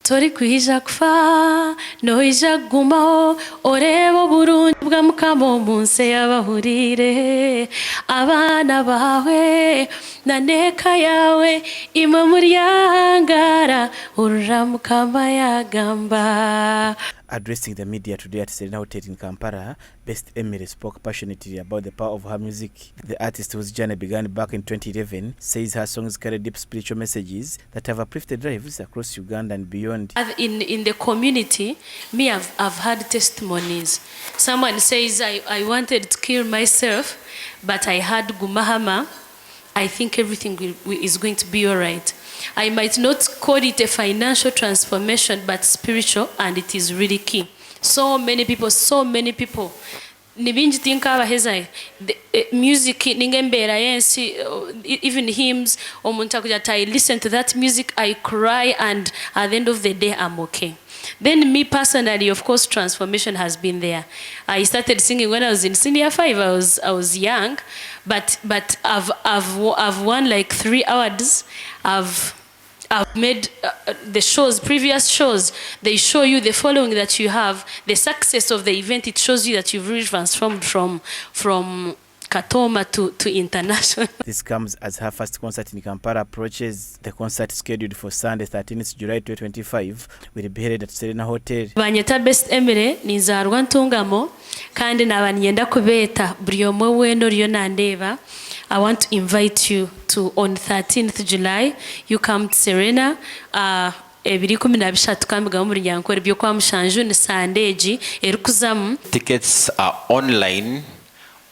tori kwija kufa noija gumaho oreba burungi bwa mukamo munsi y'abahurire abana bawe na neka yawe ima muri yangara uramukama yagamba. Addressing the media today at Serena Hotel in Kampala, Best Emilly spoke passionately about the power of her music. The artist, whose journey began back in 2011, says her songs carry deep spiritual messages that have uplifted lives across Uganda and beyond. In the community, I've had testimonies. Someone says, I wanted to kill myself, but I had Gumahama. I think everything is going to be all right. I might not call it a financial transformation, but spiritual, and it is really key. So many people. Nibinji think music ningembera yensi, even hymns I listen to that music, I cry, and at the end of the day I'm okay. Then me personally, of course, transformation has been there. I started singing when I was in senior 5. I was young, but I've won like 3 awards. I've made the shows, previous shows, they show you the following that you have, the success of the event, it shows you that you've really transformed from Katoma to international. This comes as her first concert in Kampala approaches. The concert scheduled for Sunday 13th July 2025 will be held at Serena Hotel. Banyeta Best Emilly nizarwa ntungamo kandi nabanyenda kubeta buri omwe wendo ryo nandeba. I want to invite you to on 13th July. You come to Serena. Ebiri 13 kambiga muri nyankore byo kwa mushanju ni sandeji erukuzamu. Tickets are online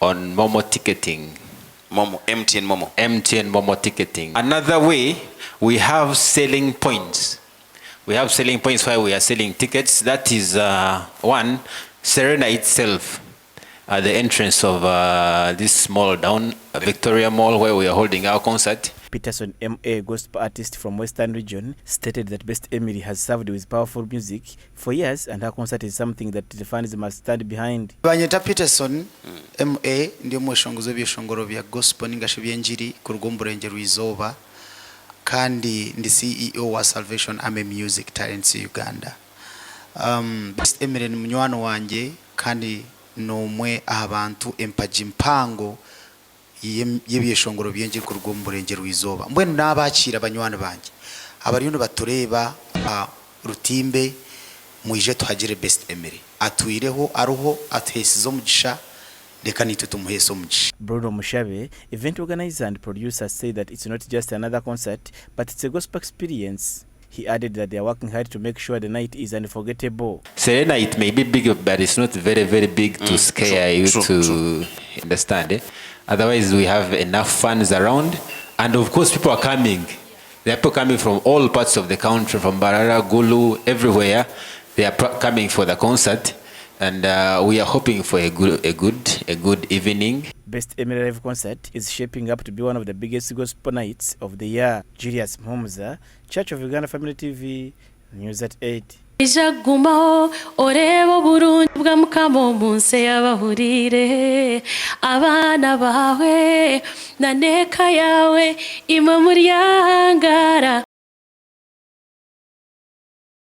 on Momo ticketing. MTN Momo ticketing. Another way, we have selling points. We have selling points where we are selling tickets. That is one, Serena itself. At the entrance of this small down, Victoria Mall, where we are holding our concert. Peterson M.A., gospel artist from Western region, stated that Best Emilly has served with powerful music for years, and her concert is something that the fans must stand behind. Banyeta Peterson M.A. ndiyo mweshongozo byeshongoro bya gospel n'ingasho byenjiri ku rugomburenge rwizoba, kandi ndi CEO wa Salvation Army Music Talents Uganda. Best Emilly ni munywano wanje kandi nomwe abantu empaji mpango yebyeshongoro byenje ku rugomburenge rwizoba. Mbwenu nabakira abanywana banje abari no batureba rutimbe mwije tuhagire Best Emilly atwireho aruho atesizo mugisha reka nitu tumuheso mugisha. Bruno Mushabe, event organizer and producer, say that it's not just another concert, but it's a gospel experience. He added that they are working hard to make sure the night is unforgettable. Serena, it may be big, but it's not very, very big to scare you to understand it. Otherwise, we have enough fans around. And of course, people are coming. There are people coming from all parts of the country, from Barara, Gulu, everywhere. They are coming for the concert. And we are hoping for a good evening. Best Emilly live concert is shaping up to be one of the biggest gospel nights of the year. Julius Mhomza, Church of Uganda Family TV, News at 8. Ija gumaho oreba burungi bwa mukamo munsi y'abahurire abana bawe na neka yawe ima muri yangara